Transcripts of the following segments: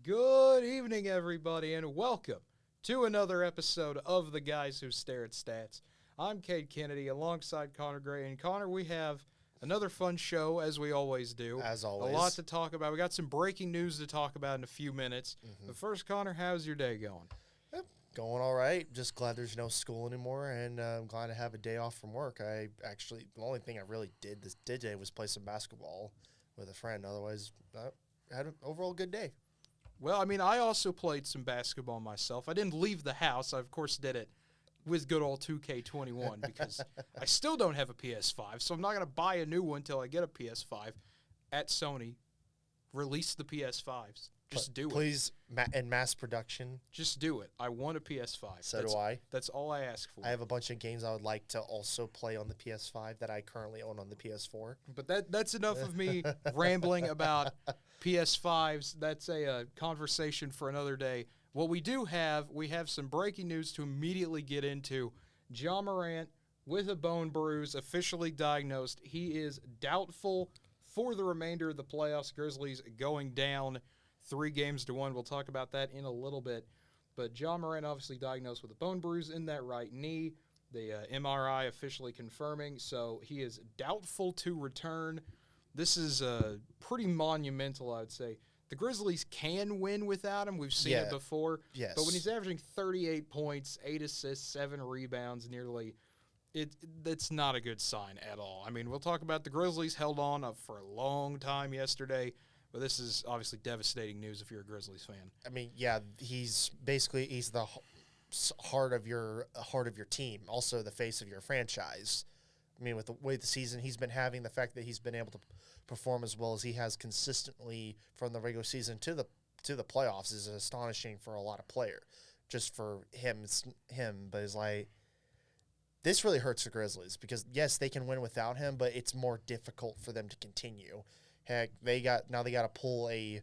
Good evening, everybody, and welcome to another episode of The Guys Who Stare at Stats. I'm Cade Kennedy alongside Connor Gray. And Connor, we have another fun show, as we always do. As always. A lot to talk about. We got some breaking news to talk about in a few minutes. But first, Connor, how's your day going? Going all right. Just glad there's no school anymore, and I'm glad to have a day off from work. The only thing I really did today was play some basketball with a friend. Otherwise, I had an overall good day. Well, I mean, I also played some basketball myself. I didn't leave the house. I, of course, did it with good old 2K21 because I still don't have a PS5, so I'm not going to buy a new one until I get a PS5 at Sony. Release the PS5s. Just do it. Please, in mass production. Just do it. I want a PS5. So do I. That's all I ask for. I have a bunch of games I would like to also play on the PS5 that I currently own on the PS4. But that's enough of me rambling about PS5s. That's a conversation for another day. What we have some breaking news to immediately get into. Ja Morant with a bone bruise, officially diagnosed. He is doubtful for the remainder of the playoffs. Grizzlies going down 3-1. We'll talk about that in a little bit. But Ja Morant obviously diagnosed with a bone bruise in that right knee. The MRI officially confirming, so he is doubtful to return. This is pretty monumental, I would say. The Grizzlies can win without him. We've seen it before. Yes. But when he's averaging 38 points, 8 assists, 7 rebounds nearly, that's not a good sign at all. I mean, we'll talk about the Grizzlies held on for a long time yesterday, but this is obviously devastating news if you're a Grizzlies fan. I mean, yeah, he's the heart of your team, also the face of your franchise. I mean, with the way the season he's been having, the fact that he's been able to perform as well as he has consistently from the regular season to the playoffs is astonishing for a lot of players. Just for him, but it's like this really hurts the Grizzlies because yes, they can win without him, but it's more difficult for them to continue. Heck, they got to pull a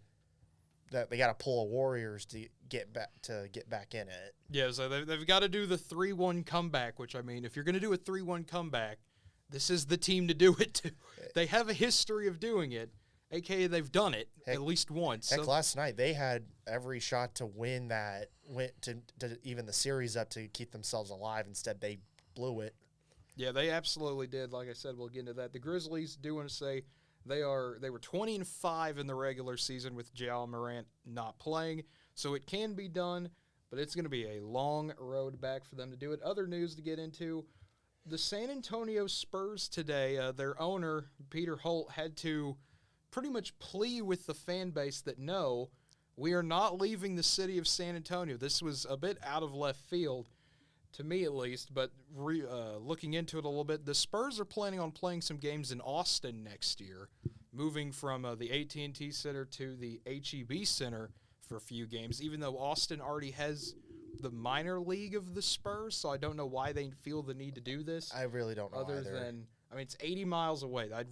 Warriors to get back in it. Yeah, so they've got to do the 3-1 comeback, which, I mean, if you're going to do a 3-1 comeback, this is the team to do it to. They have a history of doing it, a.k.a. they've done it at least once. Heck, last night they had every shot to win that, went to even the series up to keep themselves alive. Instead, they blew it. Yeah, they absolutely did. Like I said, we'll get into that. The Grizzlies do want to say they were 20-5 in the regular season with Ja Morant not playing, so it can be done, but it's going to be a long road back for them to do it. Other news to get into, the San Antonio Spurs today, their owner, Peter Holt, had to pretty much plea with the fan base that no, we are not leaving the city of San Antonio. This was a bit out of left field, to me at least, but looking into it a little bit, the Spurs are planning on playing some games in Austin next year, moving from the AT&T Center to the HEB Center for a few games, even though Austin already has the minor league of the Spurs, so I don't know why they feel the need to do this. I really don't know other than, I mean, it's 80 miles away. I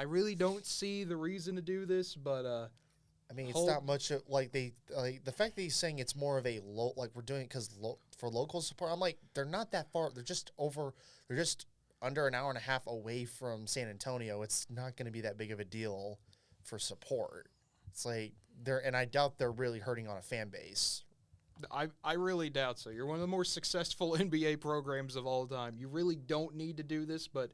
really don't see the reason to do this, but I mean, it's not much like the fact that he's saying it's more of a we're doing it because for local support. I'm like, they're not that far. They're just under an hour and a half away from San Antonio. It's not going to be that big of a deal for support. It's like and I doubt they're really hurting on a fan base. I really doubt so. You're one of the more successful NBA programs of all time. You really don't need to do this, but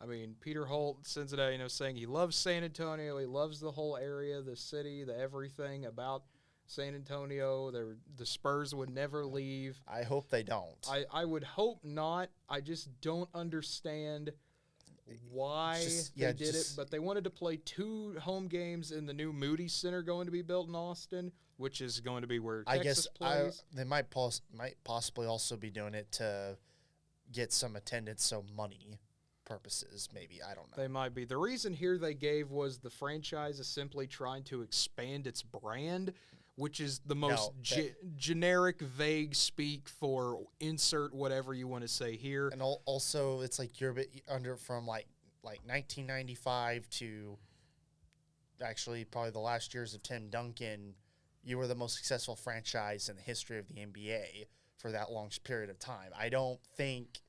I mean, Peter Holt sends it out, saying he loves San Antonio. He loves the whole area, the city, the everything about San Antonio. The Spurs would never leave. I hope they don't. I would hope not. I just don't understand why they did it. But they wanted to play 2 home games in the new Moody Center going to be built in Austin, which is going to be where Texas plays. They might possibly also be doing it to get some attendance, so money purposes, maybe. I don't know. They might be. The reason here they gave was the franchise is simply trying to expand its brand, which is the most generic, vague speak for insert whatever you want to say here. And also, it's like you're a bit under from like 1995 to actually probably the last years of Tim Duncan. You were the most successful franchise in the history of the NBA for that long period of time. I don't think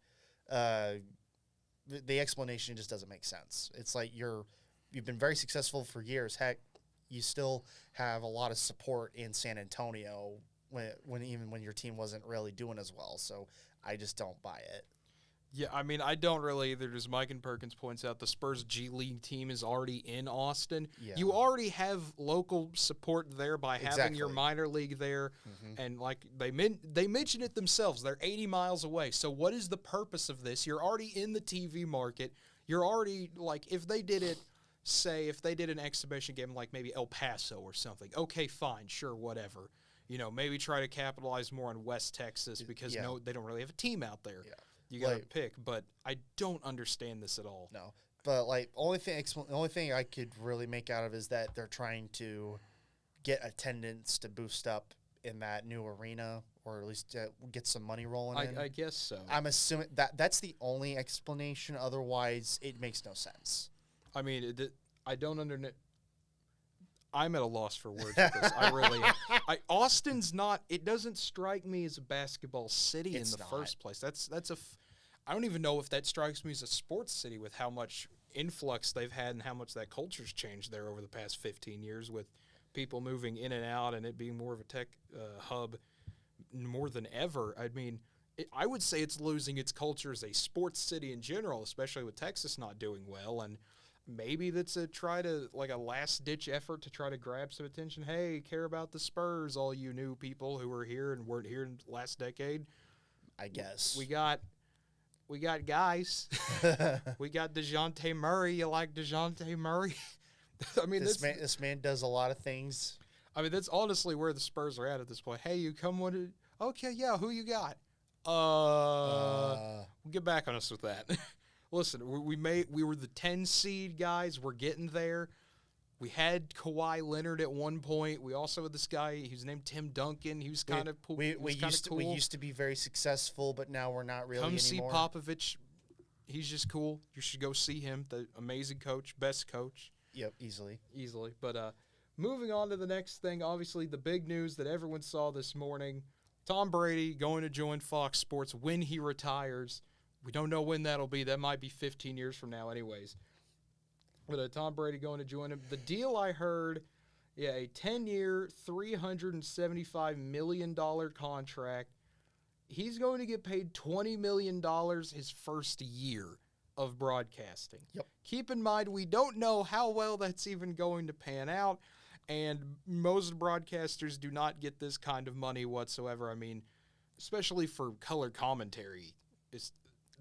the explanation just doesn't make sense. It's like you've been very successful for years. Heck, you still have a lot of support in San Antonio when your team wasn't really doing as well. So I just don't buy it. Yeah, I mean, I don't really either. As Mike and Perkins points out, the Spurs G League team is already in Austin. Yeah. You already have local support there by having your Exactly. minor league there. And like they mention it themselves, they're 80 miles away. So what is the purpose of this? You're already in the TV market. You're already, like, if they did it, say, if they did an exhibition game like maybe El Paso or something, okay, fine, sure, whatever. You know, maybe try to capitalize more on West Texas because Yeah. they don't really have a team out there. Yeah. You got to Like- pick, but I don't understand this at all. No, but like the only thing I could really make out of is that they're trying to get attendance to boost up in that new arena, or at least get some money rolling in. I guess so. I'm assuming that's the only explanation. Otherwise, it makes no sense. I mean, I don't understand. I'm at a loss for words with this. I really am. Austin's not. It doesn't strike me as a basketball city It's in the not. first place. I don't even know if that strikes me as a sports city with how much influx they've had and how much that culture's changed there over the past 15 years with people moving in and out and it being more of a tech hub more than ever. I mean, I would say it's losing its culture as a sports city in general, especially with Texas not doing well. And maybe that's a last-ditch effort to try to grab some attention. Hey, care about the Spurs, all you new people who were here and weren't here in the last decade. I guess We got guys. We got DeJounte Murray. You like DeJounte Murray? I mean, this man does a lot of things. I mean, that's honestly where the Spurs are at this point. Hey, you come with it? Okay, yeah, who you got? Get back on us with that. Listen, we were the 10 seed guys. We're getting there. We had Kawhi Leonard at one point. We also had this guy. He's named Tim Duncan. He was kind of cool. We used to be very successful, but now we're not really Come anymore. see Popovich. He's just cool. You should go see him. The amazing coach, best coach. Yep, easily. But moving on to the next thing, obviously the big news that everyone saw this morning, Tom Brady going to join Fox Sports when he retires. We don't know when that'll be. That might be 15 years from now anyways. But Tom Brady going to join him. The deal I heard, a 10-year, $375 million contract. He's going to get paid $20 million his first year of broadcasting. Yep. Keep in mind, we don't know how well that's even going to pan out, and most broadcasters do not get this kind of money whatsoever. I mean, especially for color commentary, this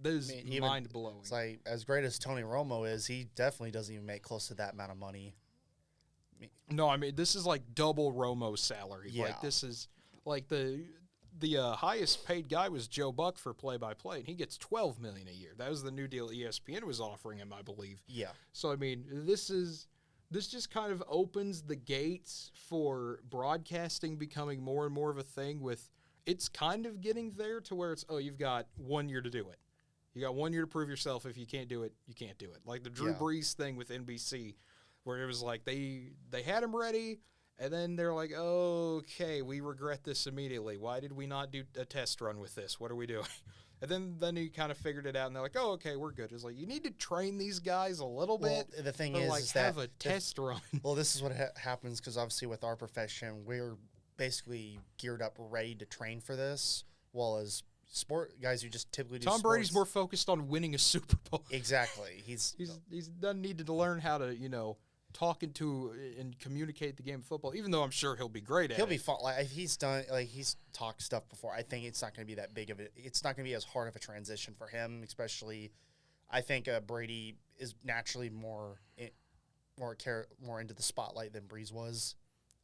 is mind-blowing. It's like, as great as Tony Romo is, he definitely doesn't even make close to that amount of money. No, I mean, this is like double Romo's salary. Yeah. Like, this is like the highest paid guy was Joe Buck for play-by-play, and he gets $12 million a year. That was the new deal ESPN was offering him, I believe. Yeah. So, I mean, this just kind of opens the gates for broadcasting becoming more and more of a thing with it's kind of getting there to where it's, you've got 1 year to do it. You got 1 year to prove yourself. If you can't do it, you can't do it. Like the Drew Brees thing with NBC, where it was like they had him ready, and then they're like, okay, we regret this immediately. Why did we not do a test run with this? What are we doing? And then he kind of figured it out, and they're like, okay, we're good. It's like, you need to train these guys a little bit. The thing or is have that a test run. Well, this is what happens because obviously with our profession, we're basically geared up, ready to train for this, while as sport guys who just typically do Tom Brady's sports- more focused on winning a Super Bowl. Exactly. He doesn't need to learn how to, talk into and communicate the game of football, even though I'm sure he'll be great at it. He'll be fun. Like he's talked stuff before. I think it's not going to be that big of it. It's not going to be as hard of a transition for him, especially. I think Brady is naturally more into the spotlight than Breeze was.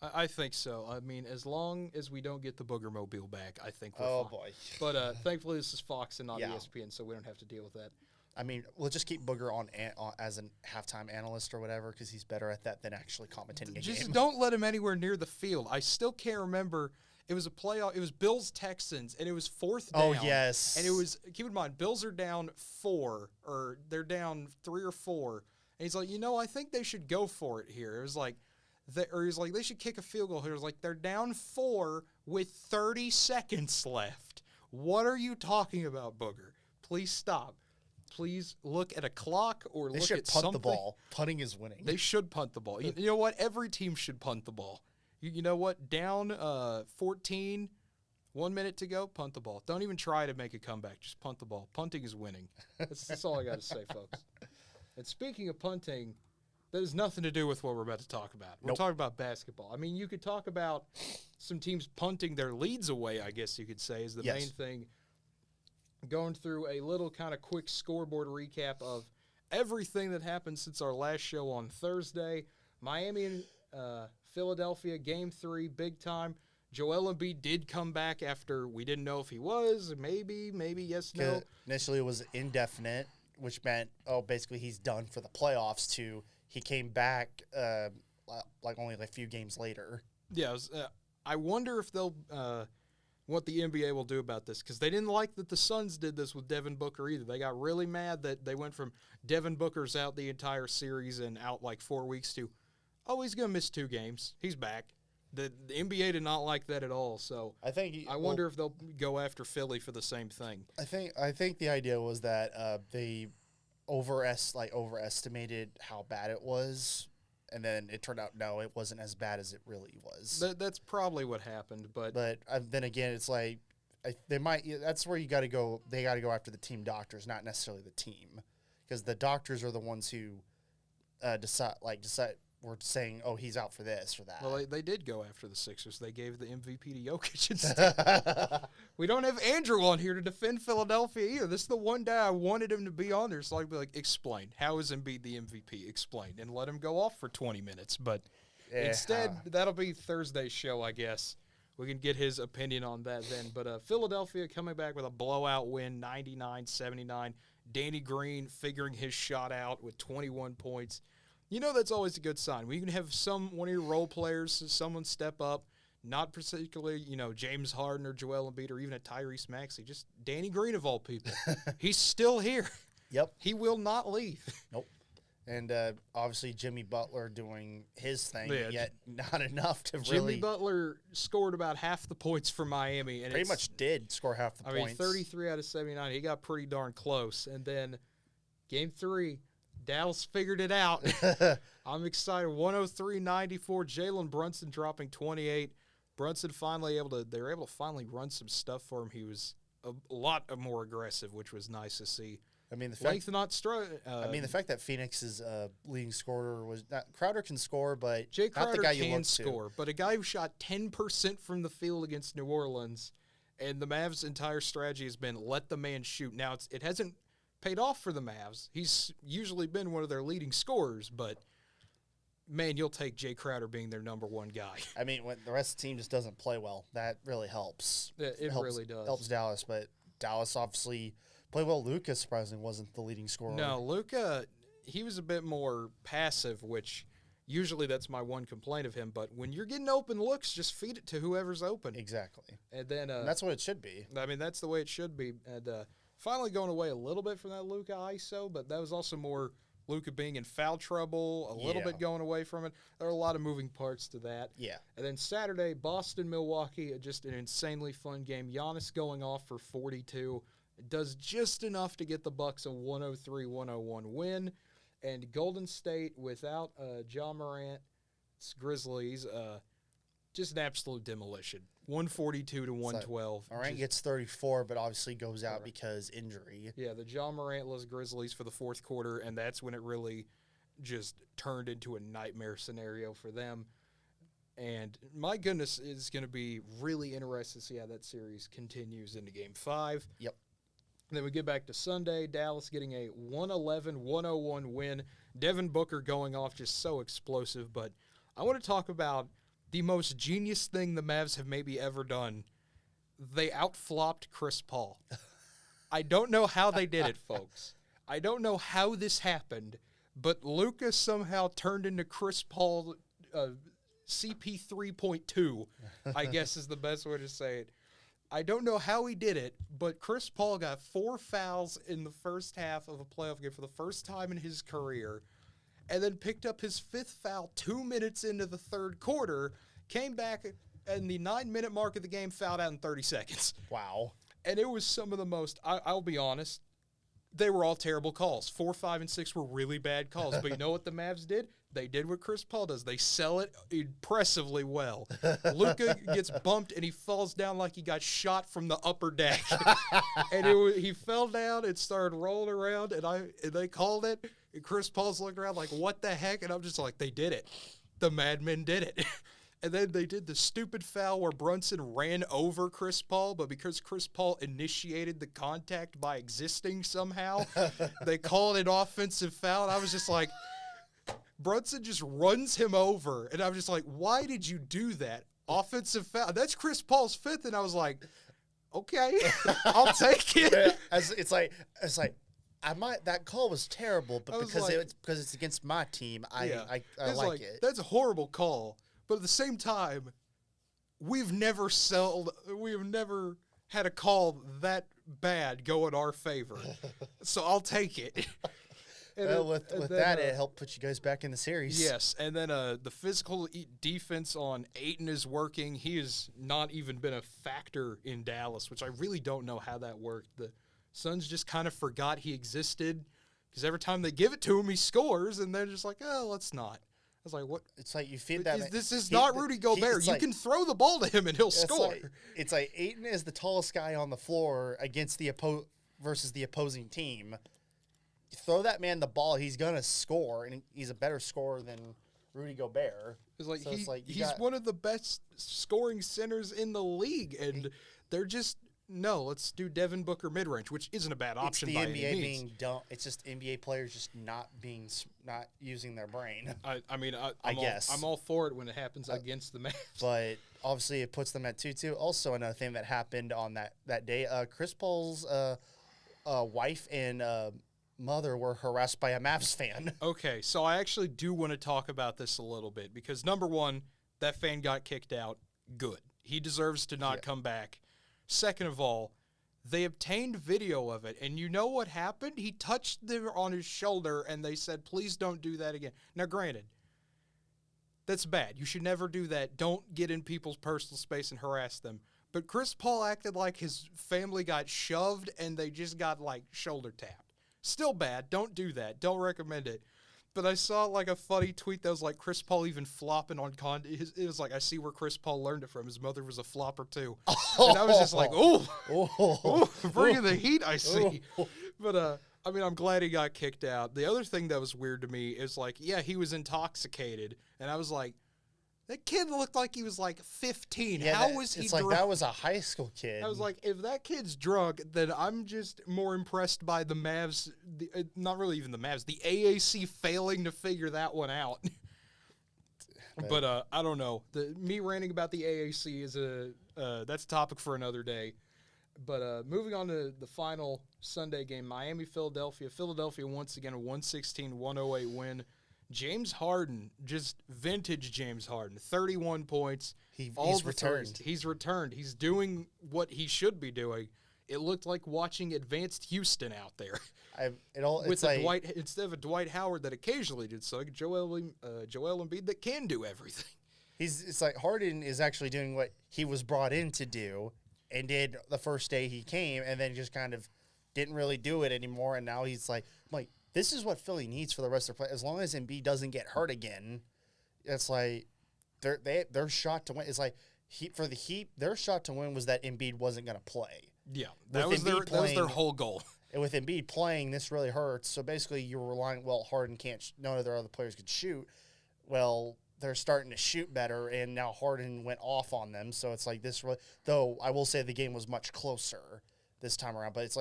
I think so. I mean, as long as we don't get the Booger Mobile back, I think we're fine. Boy. But thankfully, this is Fox and not Yeah. ESPN, so we don't have to deal with that. I mean, we'll just keep Booger on as a halftime analyst or whatever because he's better at that than actually commentating a Just game. don't let him anywhere near the field. I still can't remember. It was a playoff. It was Bills Texans, and it was fourth down. Oh, yes. And it was, keep in mind, Bills are down 4, or they're down 3 or 4. And he's like, I think they should go for it here. It was like, they should kick a field goal here. It was like, they're down 4 with 30 seconds left. What are you talking about, Booger? Please stop. please look at a clock or They look should at punt something. the ball. Punting is winning. They should punt the ball. You know what? Every team should punt the ball. You know what? Down 14, 1 minute to go, punt the ball. Don't even try to make a comeback. Just punt the ball. Punting is winning. That's all I got to say, folks. And speaking of punting, that has nothing to do with what we're about to talk about. We're talking about basketball. I mean, you could talk about some teams punting their leads away, I guess you could say, is the main thing. Going through a little kind of quick scoreboard recap of everything that happened since our last show on Thursday. Miami and Philadelphia, Game 3, big time. Joel Embiid did come back after we didn't know if he was. Maybe, yes, no. Initially, it was indefinite, which meant, basically he's done for the playoffs, to he came back only a few games later. Yeah, I wonder if they'll what the NBA will do about this, because they didn't like that the Suns did this with Devin Booker either. They got really mad that they went from Devin Booker's out the entire series and out like 4 weeks to, he's going to miss 2 games. He's back. The NBA did not like that at all. So I wonder if they'll go after Philly for the same thing. I think the idea was that they overestimated how bad it was. And then it turned out, no, it wasn't as bad as it really was. That's probably what happened. But then again, it's like that's where you got to go. They got to go after the team doctors, not necessarily the team, because the doctors are the ones who decide. We're saying, he's out for this or that. Well, they did go after the Sixers. They gave the MVP to Jokic instead. We don't have Andrew on here to defend Philadelphia either. This is the one day I wanted him to be on there. So I'd be like, explain. How is Embiid the MVP? Explain. And let him go off for 20 minutes. But instead, that'll be Thursday's show, I guess. We can get his opinion on that then. But Philadelphia coming back with a blowout win, 99-79. Danny Green figuring his shot out with 21 points. You know that's always a good sign. We can have one of your role players, someone step up, not particularly, James Harden or Joel Embiid or even a Tyrese Maxey, just Danny Green of all people. He's still here. Yep. He will not leave. Nope. And obviously Jimmy Butler doing his thing, yet not enough to really. Jimmy Butler scored about half the points for Miami. And pretty much did score half the points. I mean, 33 out of 79. He got pretty darn close. And then Game 3. Dallas figured it out. I'm excited. 103-94. Jalen Brunson dropping 28. Brunson they were able to finally run some stuff for him. He was a lot more aggressive, which was nice to see. I mean, the fact that Phoenix's leading scorer was not Crowder can score, but Jay Crowder not the guy can you look score. to. But a guy who shot 10% from the field against New Orleans, and the Mavs' entire strategy has been let the man shoot. Now it hasn't paid off for the Mavs. He's usually been one of their leading scorers, but, man, you'll take Jay Crowder being their number one guy. I mean, when the rest of the team just doesn't play well, that really helps. It really does. Helps Dallas, but Dallas obviously played well. Luka, surprisingly, wasn't the leading scorer. No, Luka, he was a bit more passive, which usually that's my one complaint of him, but when you're getting open looks, just feed it to whoever's open. Exactly. And then and that's what it should be. I mean, that's the way it should be. And finally going away a little bit from that Luka ISO, but that was also more Luka being in foul trouble, a little bit going away from it. There are a lot of moving parts to that. Yeah. And then Saturday, Boston-Milwaukee, just an insanely fun game. Giannis going off for 42. It does just enough to get the Bucks a 103-101 win. And Golden State, without Ja Morant's Grizzlies, just an absolute demolition. 142-112. Morant gets 34, but obviously goes out because injury. Yeah, the Ja Morantless Grizzlies for the fourth quarter, and that's when it really just turned into a nightmare scenario for them. And my goodness, it's going to be really interesting to see how that series continues into Game 5. Yep. And then we get back to Sunday, Dallas getting a 111-101 win. Devin Booker going off just so explosive. But I want to talk about the most genius thing the Mavs have maybe ever done. They outflopped Chris Paul. I don't know how they did it, folks. I don't know how this happened, but Luka somehow turned into Chris Paul CP 3.2, I guess is the best way to say it. I don't know how he did it, but Chris Paul got 4 fouls in the first half of a playoff game for the first time in his career, and then picked up his 5th foul 2 minutes into the third quarter, came back and the 9-minute mark of the game, fouled out in 30 seconds. Wow. And it was some of the most, I'll be honest, They were all terrible calls. 4, 5, and 6 were really bad calls. But you know what the Mavs did? They did what Chris Paul does. They sell it impressively well. Luka gets bumped, and he falls down like he got shot from the upper deck. And he fell down and started rolling around, and they called it. And Chris Paul's looking around like, what the heck? And I'm just like, they did it. The Madmen did it. And then they did the stupid foul where Brunson ran over Chris Paul, but because Chris Paul initiated the contact by existing somehow, they called it offensive foul. And I was just like, Brunson just runs him over. And I was just like, why did you do that? Offensive foul. That's Chris Paul's 5th. And I was like, okay, I'll take it. Yeah, it's like that call was terrible, but because it's against my team, I like it. That's a horrible call. But at the same time, we've never had a call that bad go in our favor. So I'll take it. With that, it helped put you guys back in the series. Yes, and then the physical defense on Ayton is working. He has not even been a factor in Dallas, which I really don't know how that worked. The Suns just kind of forgot he existed because every time they give it to him, he scores, and they're just like, oh, let's not. I was like, what? It's like you feed that. This is not Rudy Gobert. You can throw the ball to him and he'll score. It's like Ayton is the tallest guy on the floor against versus the opposing team. You throw that man the ball, he's gonna score, and he's a better scorer than Rudy Gobert. It's like he's one of the best scoring centers in the league, and they're just. No, let's do Devin Booker mid-range, which isn't a bad option by any means. It's the NBA being dumb. It's just NBA players just not using their brain. I guess I'm all for it when it happens against the Mavs. But obviously, it puts them at 2-2. Also, another thing that happened on that day, Chris Paul's wife and mother were harassed by a Mavs fan. Okay, so I actually do want to talk about this a little bit because number one, that fan got kicked out. Good, he deserves to not come back. Second of all, they obtained video of it, and you know what happened? He touched them on his shoulder, and they said, please don't do that again. Now, granted, that's bad. You should never do that. Don't get in people's personal space and harass them. But Chris Paul acted like his family got shoved, and they just got, shoulder tapped. Still bad. Don't do that. Don't recommend it. But I saw, a funny tweet that was, Chris Paul even flopping on it was I see where Chris Paul learned it from. His mother was a flopper, too. And I was just like, bringing the heat, I see. But, I'm glad he got kicked out. The other thing that was weird to me is, he was intoxicated. And I was like, that kid looked like he was 15. Yeah, How was he drunk? That was a high school kid. I was like, if that kid's drunk, then I'm just more impressed by the Mavs. Not really even the Mavs. The AAC failing to figure that one out. But I don't know. Me ranting about the AAC is that's a topic for another day. But moving on to the final Sunday game, Miami-Philadelphia. Philadelphia once again a 116-108 win. James Harden, just vintage James Harden, 31 points. He's returned. He's returned. He's doing what he should be doing. It looked like watching advanced Houston out there. Instead of a Dwight Howard that occasionally did so, Joel Embiid that can do everything. It's like Harden is actually doing what he was brought in to do and did the first day he came, and then just kind of didn't really do it anymore. And now he's this is what Philly needs for the rest of the play. As long as Embiid doesn't get hurt again, it's their shot to win. It's for the Heat, their shot to win was that Embiid wasn't going to play. Yeah, that was their whole goal. And with Embiid playing, this really hurts. So basically, you're relying. Harden can't. None of their other players could shoot. Well, they're starting to shoot better, and now Harden went off on them. So it's this. Though I will say the game was much closer this time around, but it's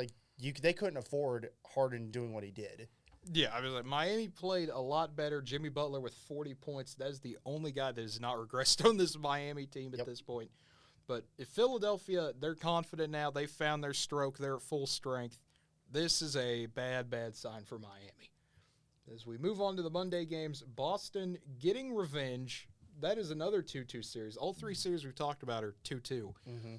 they couldn't afford Harden doing what he did. Yeah, Miami played a lot better. Jimmy Butler with 40 points. That is the only guy that has not regressed on this Miami team at this point. But if Philadelphia, they're confident now. They found their stroke. They're at full strength. This is a bad, bad sign for Miami. As we move on to the Monday games, Boston getting revenge. That is another 2-2 series. All three series we've talked about are 2-2. Mm-hmm.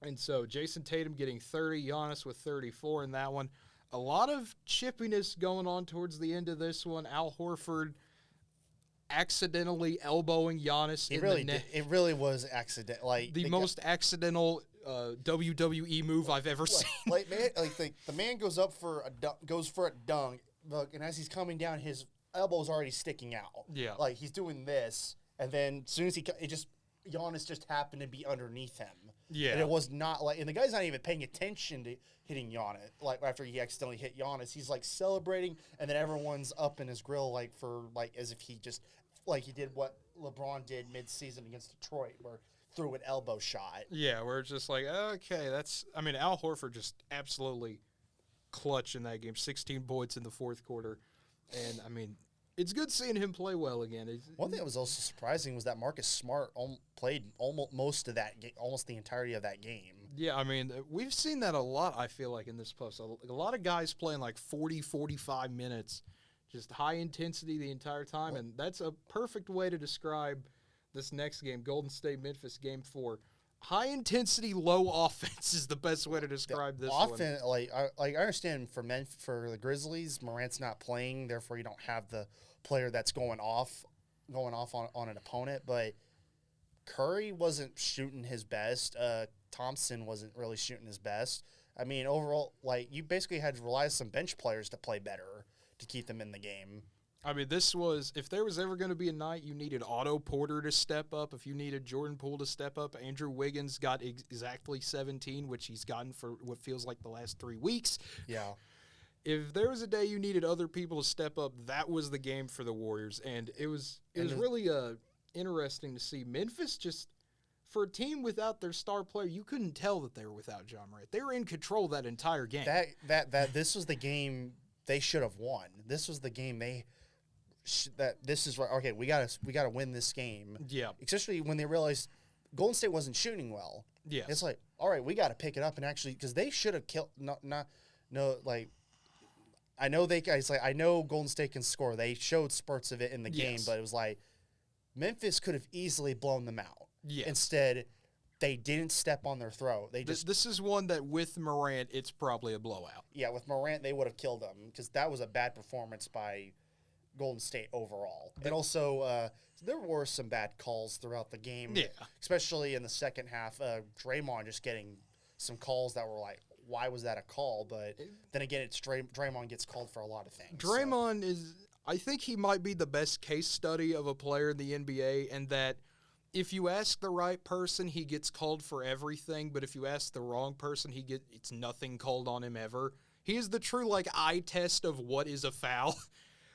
And so Jason Tatum getting 30, Giannis with 34 in that one. A lot of chippiness going on towards the end of this one. Al Horford accidentally elbowing Giannis in the neck. It really was accident. Most accidental WWE move I've ever seen. Like man, the man goes for a dunk, look, and as he's coming down, his elbow's already sticking out. Yeah. Like he's doing this, and then as soon as Giannis just happened to be underneath him. Yeah. And it was not like, and the guy's not even paying attention to hitting Giannis. Like after he accidentally hit Giannis, he's like celebrating, and then everyone's up in his grill as if he just like he did what LeBron did mid-season against Detroit, where threw an elbow shot. Yeah, we're just like, okay, Al Horford just absolutely clutch in that game. 16 points in the fourth quarter. And, it's good seeing him play well again. One thing that was also surprising was that Marcus Smart played almost the entirety of that game. Yeah, we've seen that a lot, I feel like, in this post. A lot of guys playing like 40, 45 minutes, just high intensity the entire time. And that's a perfect way to describe this next game, Golden State Memphis Game 4. High intensity, low offense is the best way to describe this one. I understand for the Grizzlies, Morant's not playing, therefore you don't have the player that's going off on an opponent. But Curry wasn't shooting his best. Thompson wasn't really shooting his best. Overall, you basically had to rely on some bench players to play better to keep them in the game. If there was ever going to be a night you needed Otto Porter to step up, if you needed Jordan Poole to step up, Andrew Wiggins got exactly 17, which he's gotten for what feels like the last 3 weeks. Yeah. If there was a day you needed other people to step up, that was the game for the Warriors. And it was really interesting to see Memphis just, for a team without their star player, you couldn't tell that they were without John Morant. They were in control that entire game. This was the game they should have won. This was the game okay, we gotta win this game. Yeah. Especially when they realized Golden State wasn't shooting well. Yeah. It's like, all right, we got to pick it up and actually, because they should have killed. I know Golden State can score. They showed spurts of it in the game, but it was like Memphis could have easily blown them out. Yes. Instead, they didn't step on their throat. This is one that with Morant, it's probably a blowout. Yeah, with Morant, they would have killed them because that was a bad performance by Golden State overall. And also, there were some bad calls throughout the game, especially in the second half. Draymond just getting some calls that were like, why was that a call? But then again, it's Draymond gets called for a lot of things. Draymond I think he might be the best case study of a player in the NBA, and that if you ask the right person, he gets called for everything, but if you ask the wrong person, it's nothing called on him ever. He is the true eye test of what is a foul.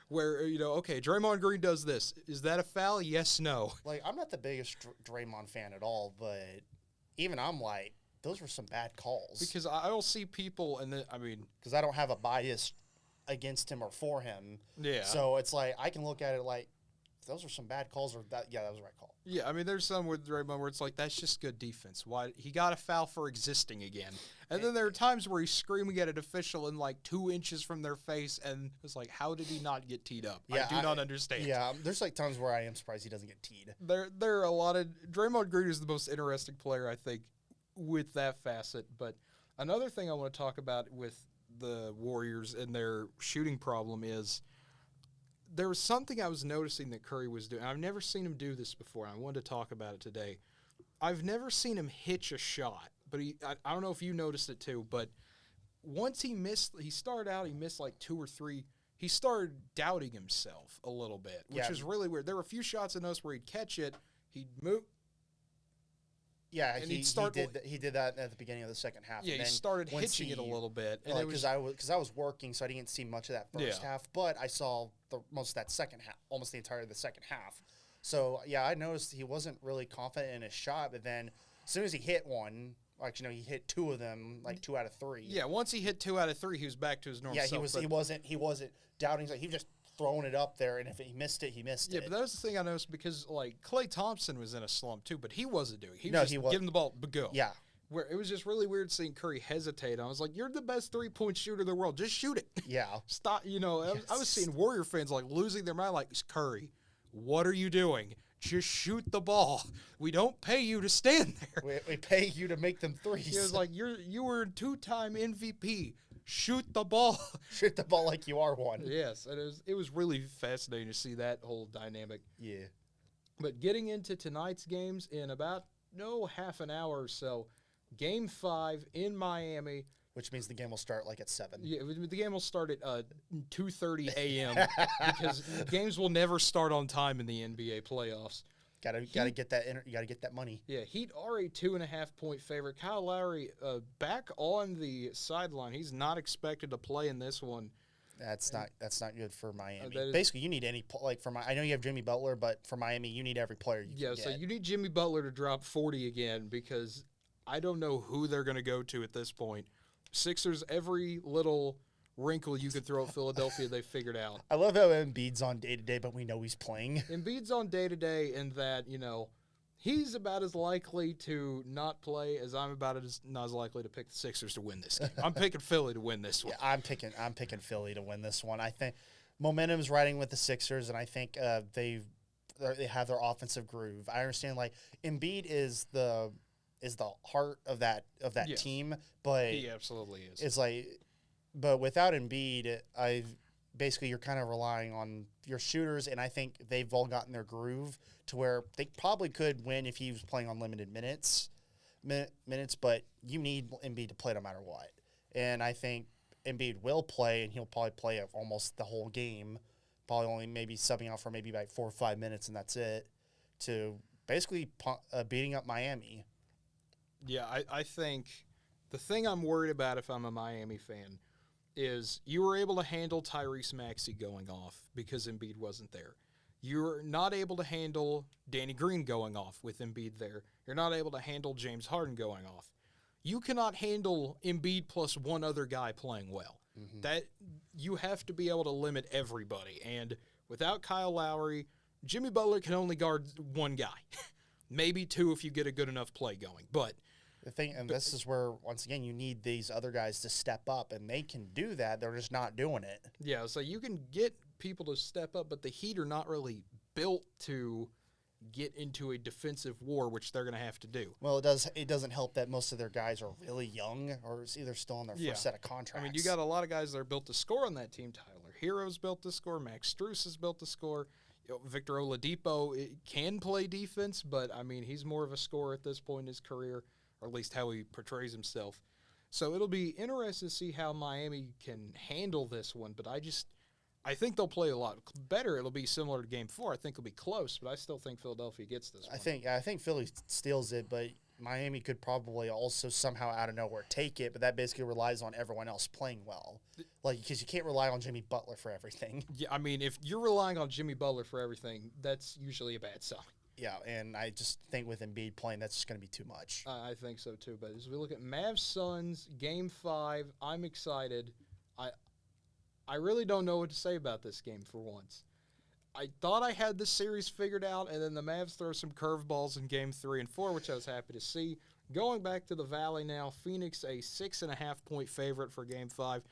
Where, okay, Draymond Green does this. Is that a foul? Yes, no. I'm not the biggest Draymond fan at all, but even I'm like, those were some bad calls. Because I'll see people, because I don't have a bias against him or for him. Yeah. So it's like, I can look at it like, those were some bad calls, or that was the right call. Yeah, there's some with Draymond where it's like, that's just good defense. Why he got a foul for existing again. And then there are times where he's screaming at an official in 2 inches from their face, and it's like, how did he not get teed up? Yeah, I do not understand. Yeah, there's times where I am surprised he doesn't get teed. There are a lot of Draymond Green is the most interesting player, I think, with that facet. But another thing I want to talk about with the Warriors and their shooting problem is, there was something I was noticing that Curry was doing. I've never seen him do this before, and I wanted to talk about it today. I've never seen him hitch a shot, but I don't know if you noticed it too, but once he missed 2 or 3. He started doubting himself a little bit, which is really weird. There were a few shots in those where he'd catch it, he'd move. Yeah, and he did that at the beginning of the second half. Yeah, and he started hitching it a little bit. And because I was working, so I didn't see much of that first half, but I saw most of that second half, almost the entirety of the second half. So, yeah, I noticed he wasn't really confident in his shot, but then as soon as he hit one, he hit 2 of them, 2 out of 3. Yeah, once he hit 2 out of 3, he was back to his normal self. Yeah, he wasn't doubting. He was just throwing it up there, and if he missed it, he missed it. Yeah, but that was the thing I noticed because, Klay Thompson was in a slump too, but he wasn't doing it. He was just giving the ball, but go. Yeah. Where it was just really weird seeing Curry hesitate. I was like, you're the best 3-point shooter in the world. Just shoot it. Yeah. Stop. I was seeing Warrior fans losing their mind, Curry, what are you doing? Just shoot the ball. We don't pay you to stand there. We pay you to make them threes. It was like, you were a 2-time MVP. Shoot the ball. Shoot the ball like you are one. Yes, and it was really fascinating to see that whole dynamic. Yeah. But getting into tonight's games in about half an hour or so, Game 5 in Miami. Which means the game will start like at 7. Yeah, the game will start at 2:30 a.m. because games will never start on time in the NBA playoffs. Gotta get that. You gotta get that money. Yeah, Heat are a 2.5-point favorite. Kyle Lowry back on the sideline. He's not expected to play in this one. That's not good for Miami. Basically, you need any I know you have Jimmy Butler, but for Miami, you need every player you can get. So you need Jimmy Butler to drop 40 again because I don't know who they're going to go to at this point. Sixers, every little wrinkle you could throw at Philadelphia, they figured out. I love how Embiid's on day-to-day, but we know he's playing. Embiid's on day-to-day in that, he's about as likely to not play as I'm not as likely to pick the Sixers to win this game. I'm picking Philly to win this one. Yeah, I'm picking Philly to win this one. I think momentum's riding with the Sixers, and I think they have their offensive groove. I understand, Embiid is the heart of that Yes. team, but He absolutely is. it's but without Embiid, you're kind of relying on your shooters, and I think they've all gotten their groove to where they probably could win if he was playing on limited minutes, but you need Embiid to play no matter what. And I think Embiid will play, and he'll probably play almost the whole game, probably only maybe subbing out for maybe like 4 or 5 minutes, and that's it, to basically beating up Miami. Yeah, I think the thing I'm worried about if I'm a Miami fan is you were able to handle Tyrese Maxey going off because Embiid wasn't there. You're not able to handle Danny Green going off with Embiid there. You're not able to handle James Harden going off. You cannot handle Embiid plus one other guy playing well. Mm-hmm. That you have to be able to limit everybody. And without Kyle Lowry, Jimmy Butler can only guard one guy. Maybe 2 if you get a good enough play going. But this is where, once again, you need these other guys to step up, and they can do that. They're just not doing it. Yeah, so you can get people to step up, but the Heat are not really built to get into a defensive war, which they're going to have to do. Well, it doesn't help that most of their guys are really young or either still on their first set of contracts. I mean, you got a lot of guys that are built to score on that team. Tyler Hero's built to score. Max Strus is built to score. Victor Oladipo can play defense, but, I mean, he's more of a scorer at this point in his career, or at least how he portrays himself. So it'll be interesting to see how Miami can handle this one, but I think they'll play a lot better. It'll be similar to Game 4. I think it'll be close, but I still think Philadelphia gets this one. I think Philly steals it, but Miami could probably also somehow out of nowhere take it, but that basically relies on everyone else playing well. Because you can't rely on Jimmy Butler for everything. Yeah, I mean, if you're relying on Jimmy Butler for everything, that's usually a bad sign. Yeah, and I just think with Embiid playing, that's just going to be too much. I think so, too. But as we look at Mavs-Suns, Game 5, I'm excited. I really don't know what to say about this game for once. I thought I had this series figured out, and then the Mavs throw some curveballs in Game 3 and 4, which I was happy to see. Going back to the Valley now, Phoenix a 6.5-point favorite for Game 5.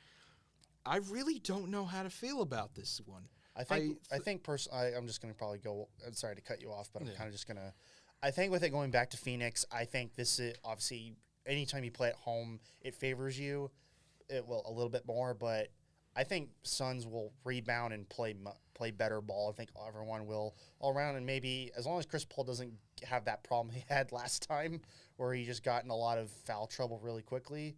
I really don't know how to feel about this one. I think personally, I'm just going to probably go. I'm sorry to cut you off, but I'm kind of just going to. I think with it going back to Phoenix, I think this is obviously anytime you play at home, it favors you. It will a little bit more, but I think Suns will rebound and play better ball. I think everyone will all around, and maybe as long as Chris Paul doesn't have that problem he had last time, where he just got in a lot of foul trouble really quickly.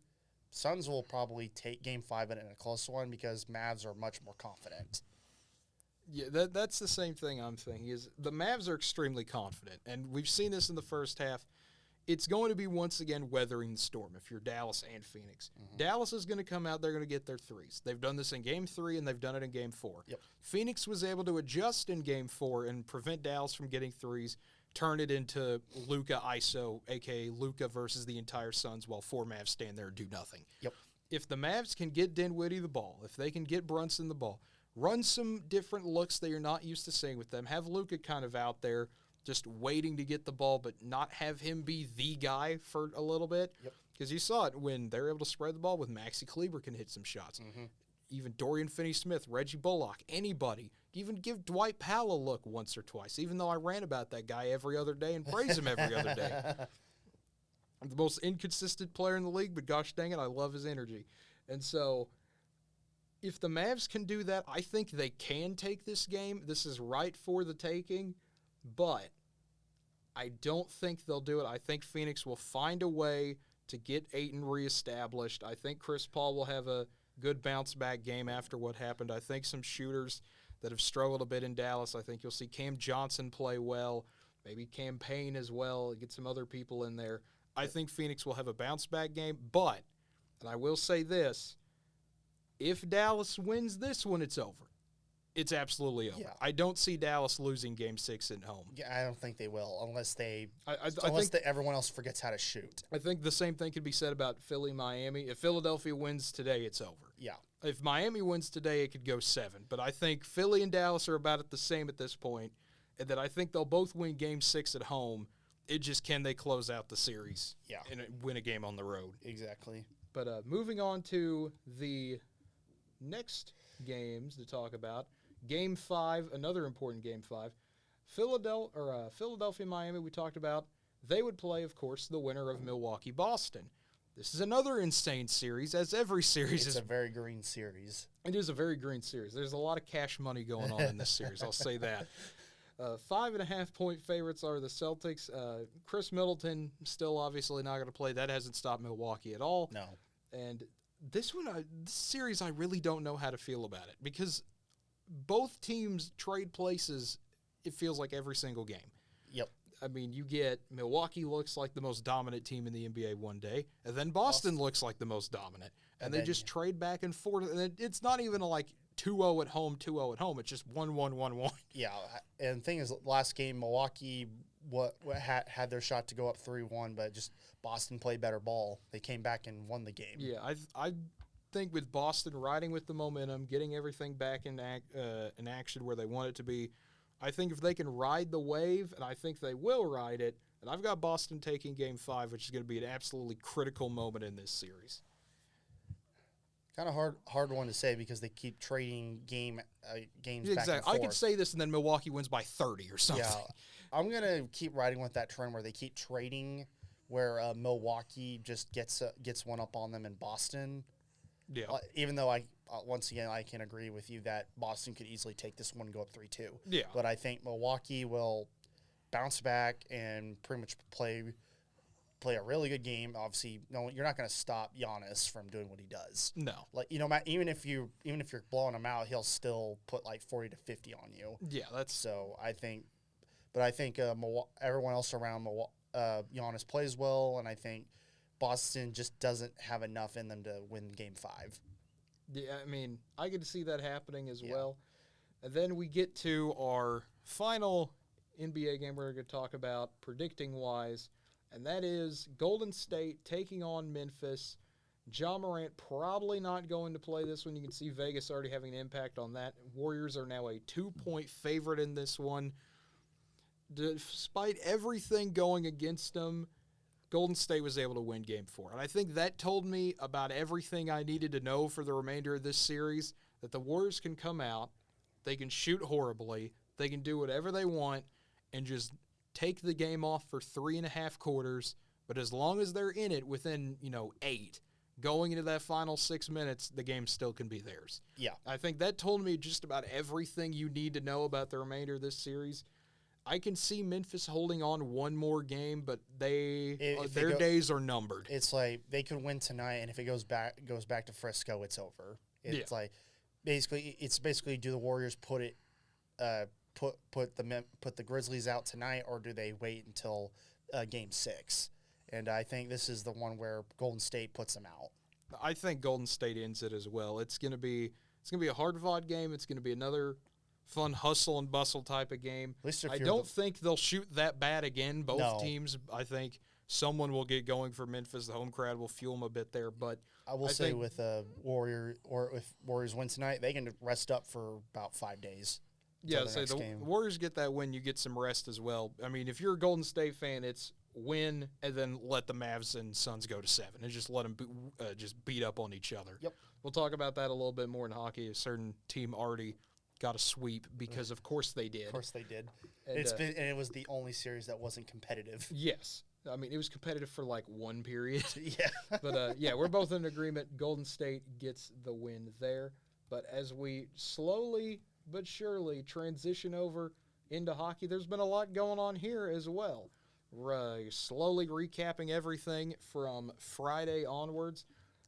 Suns will probably take Game 5 in a close one because Mavs are much more confident. Yeah, that's the same thing I'm thinking. Is the Mavs are extremely confident, and we've seen this in the first half. It's going to be, once again, weathering the storm if you're Dallas and Phoenix. Mm-hmm. Dallas is going to come out. They're going to get their threes. They've done this in Game 3, and they've done it in Game 4. Yep. Phoenix was able to adjust in Game 4 and prevent Dallas from getting threes, turn it into Luka ISO, a.k.a. Luka versus the entire Suns, while 4 Mavs stand there and do nothing. Yep. If the Mavs can get Dinwiddie the ball, if they can get Brunson the ball, run some different looks that you're not used to seeing with them, have Luka kind of out there just waiting to get the ball, but not have him be the guy for a little bit. Because you saw it when they're able to spread the ball with Maxi Kleber can hit some shots. Mm-hmm. Even Dorian Finney-Smith, Reggie Bullock, anybody. Even give Dwight Powell a look once or twice, even though I rant about that guy every other day and praise him every other day. I'm the most inconsistent player in the league, but gosh dang it, I love his energy. And so if the Mavs can do that, I think they can take this game. This is right for the taking, but I don't think they'll do it. I think Phoenix will find a way to get Ayton reestablished. I think Chris Paul will have a good bounce-back game after what happened. I think some shooters that have struggled a bit in Dallas, I think you'll see Cam Johnson play well, maybe Cam Payne as well, get some other people in there. I think Phoenix will have a bounce-back game, but, and I will say this, if Dallas wins this one, it's over. It's absolutely over. Yeah. I don't see Dallas losing Game 6 at home. Yeah, I don't think they will unless think everyone else forgets how to shoot. I think the same thing could be said about Philly, Miami. If Philadelphia wins today, it's over. Yeah. If Miami wins today, it could go 7. But I think Philly and Dallas are about at the same at this point, and that I think they'll both win Game 6 at home. It just can they close out the series and win a game on the road. Exactly. But moving on to the next games to talk about. Game 5, another important Game 5. Philadelphia, Miami, we talked about. They would play, of course, the winner of Milwaukee, Boston. This is another insane series, as every series is. It's a very green series. It is a very green series. There's a lot of cash money going on in this series, I'll say that. 5.5-point favorites are the Celtics. Chris Middleton still obviously not going to play. That hasn't stopped Milwaukee at all. No. And this series, I really don't know how to feel about it because both teams trade places, it feels like every single game. Yep. I mean, you get Milwaukee looks like the most dominant team in the NBA one day, and then Boston looks like the most dominant. And they just trade back and forth. And it's not even like 2-0 at home, 2-0 at home. It's just 1-1, 1-1. Yeah, and the thing is, last game, Milwaukee had their shot to go up 3-1, but just Boston played better ball. They came back and won the game. Yeah, I think with Boston riding with the momentum, getting everything back in action where they want it to be, I think if they can ride the wave, and I think they will ride it, and I've got Boston taking Game 5, which is going to be an absolutely critical moment in this series. Kind of hard one to say because they keep trading games exactly. back and forth. I could say this, and then Milwaukee wins by 30 or something. Yeah, I'm going to keep riding with that trend where they keep trading, where Milwaukee just gets one up on them in Boston. Yeah. Even though once again, I can agree with you that Boston could easily take this one and go up 3-2. Yeah. But I think Milwaukee will bounce back and pretty much play a really good game. Obviously, no, you're not going to stop Giannis from doing what he does. No. Like, even if you're blowing him out, he'll still put like 40 to 50 on you. Yeah, that's so. I think everyone else around Giannis plays well, and I think Boston just doesn't have enough in them to win Game 5. Yeah, I mean, I get to see that happening as well. And then we get to our final NBA game we're going to talk about, predicting-wise, and that is Golden State taking on Memphis. Ja Morant probably not going to play this one. You can see Vegas already having an impact on that. Warriors are now a 2-point favorite in this one. Despite everything going against them, Golden State was able to win Game 4. And I think that told me about everything I needed to know for the remainder of this series, that the Warriors can come out, they can shoot horribly, they can do whatever they want, and just take the game off for 3.5 quarters. But as long as they're in it within, 8, going into that final 6 minutes, the game still can be theirs. Yeah. I think that told me just about everything you need to know about the remainder of this series. I can see Memphis holding on one more game, but their days are numbered. It's like they could win tonight, and if it goes back to Frisco, it's over. It's like basically do the Warriors put the Grizzlies out tonight, or do they wait until Game 6? And I think this is the one where Golden State puts them out. I think Golden State ends it as well. It's gonna be a hard-fought game. It's gonna be another fun hustle and bustle type of game. I don't think they'll shoot that bad again. Both teams, I think someone will get going for Memphis. The home crowd will fuel them a bit there. But I will say with if Warriors win tonight, they can rest up for about 5 days. Yeah, so the Warriors get that win, you get some rest as well. I mean, if you're a Golden State fan, it's win and then let the Mavs and Suns go to 7 and just let them just beat up on each other. Yep. We'll talk about that a little bit more in hockey. A certain team already got a sweep because, of course, they did. Of course they did. And, it was the only series that wasn't competitive. Yes. I mean, it was competitive for like one period. Yeah. But, we're both in agreement. Golden State gets the win there. But as we slowly but surely transition over into hockey, there's been a lot going on here as well. slowly recapping everything from Friday onwards.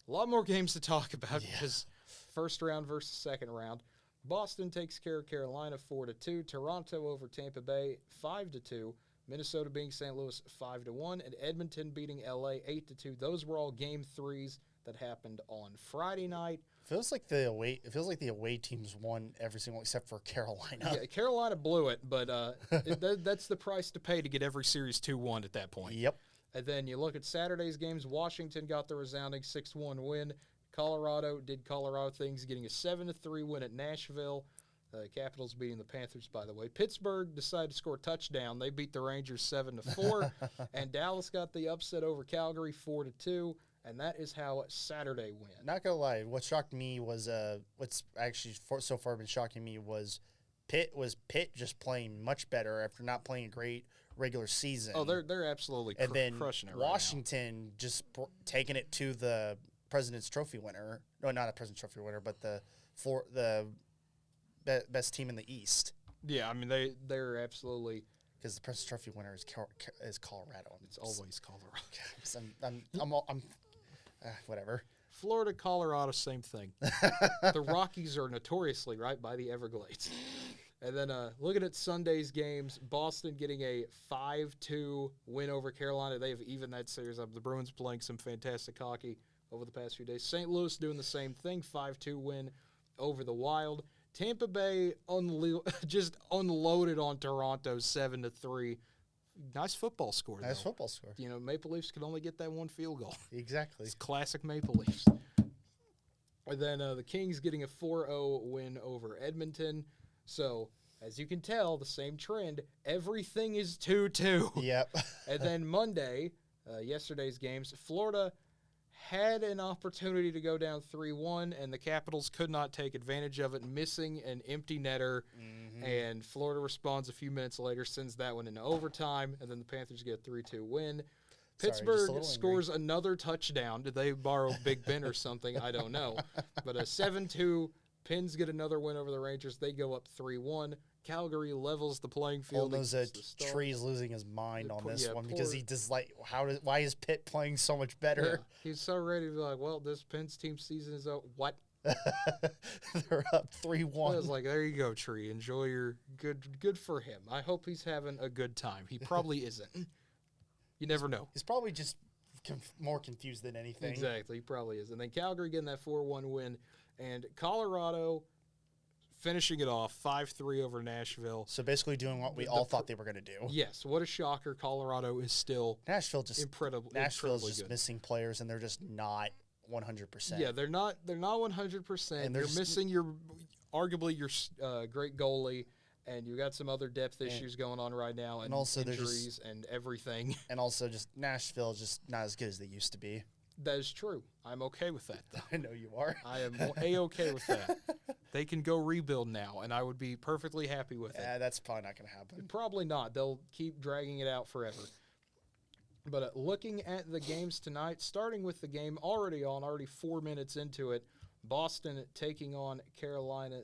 A lot more games to talk about because first round versus second round. Boston takes care of Carolina 4-2. Toronto over Tampa Bay 5-2. Minnesota beating St. Louis 5-1, and Edmonton beating LA 8-2. Those were all game threes that happened on Friday night. It feels like the away teams won every single except for Carolina. Yeah, Carolina blew it, but that's the price to pay to get every series 2-1 at that point. Yep. And then you look at Saturday's games. Washington got the resounding 6-1 win. Colorado did Colorado things, getting a 7-3 win at Nashville. Capitals beating the Panthers, by the way. Pittsburgh decided to score a touchdown. They beat the Rangers 7-4. And Dallas got the upset over Calgary 4-2. And that is how Saturday went. Not going to lie, what shocked me was, what's actually so far been shocking me was Pitt just playing much better after not playing a great regular season. Oh, they're absolutely crushing it right Washington just taking it to the President's Trophy winner. No, not a President's Trophy winner, but the best team in the East. Yeah, I mean they're absolutely, because the President's Trophy winner is Colorado. It's always Colorado. I'm whatever. Florida, Colorado, same thing. The Rockies are notoriously right by the Everglades. And then looking at Sunday's games, Boston getting a 5-2 win over Carolina. They've evened that series up. The Bruins playing some fantastic hockey over the past few days. St. Louis doing the same thing, 5-2 win over the Wild. Tampa Bay just unloaded on Toronto 7-3. Nice football score, though. Nice football score. You know, Maple Leafs could only get that one field goal. Exactly. It's classic Maple Leafs. And then the Kings getting a 4-0 win over Edmonton. So, as you can tell, the same trend. Everything is 2-2. Yep. And then Monday, yesterday's games, Florida had an opportunity to go down 3-1, and the Capitals could not take advantage of it, missing an empty netter. Mm-hmm. And Florida responds a few minutes later, sends that one into overtime, and then the Panthers get a 3-2 win. Pittsburgh scores another touchdown. Did they borrow Big Ben or something? I don't know. But a 7-2, Pens get another win over the Rangers. They go up 3-1. Calgary levels the playing field. Tree's losing his mind on this one because he just why is Pitt playing so much better? Yeah, he's so ready to be like, well, this Pens team season is over. What? They're up 3-1. I was like, there you go, Tree. Enjoy your good for him. I hope he's having a good time. He probably isn't. You never know. He's probably just more confused than anything. Exactly, he probably is. And then Calgary getting that 4-1 win, and Colorado finishing it off 5-3 over Nashville. So basically doing what we all thought they were going to do. Yes, what a shocker. Colorado is still Nashville's just missing players, and they're just not 100%. Yeah, they're not 100%. And they're missing arguably your great goalie, and you got some other depth issues going on right now, and also injuries and everything. And also just Nashville is just not as good as they used to be. That is true. I'm okay with that, though. I know you are. I am A-okay with that. They can go rebuild now, and I would be perfectly happy with it. Yeah, that's probably not going to happen. Probably not. They'll keep dragging it out forever. But looking at the games tonight, starting with the game already 4 minutes into it, Boston taking on Carolina,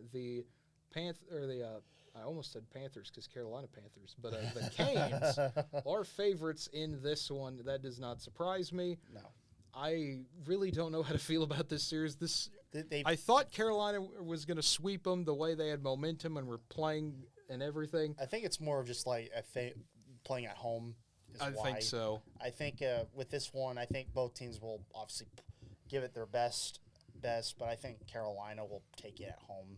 I almost said Panthers because Carolina Panthers, but the Canes are favorites in this one. That does not surprise me. No. I really don't know how to feel about this series. I thought Carolina was going to sweep them the way they had momentum and were playing and everything. I think it's more of just like playing at home. I think so. I think with this one, I think both teams will obviously give it their best, but I think Carolina will take it at home.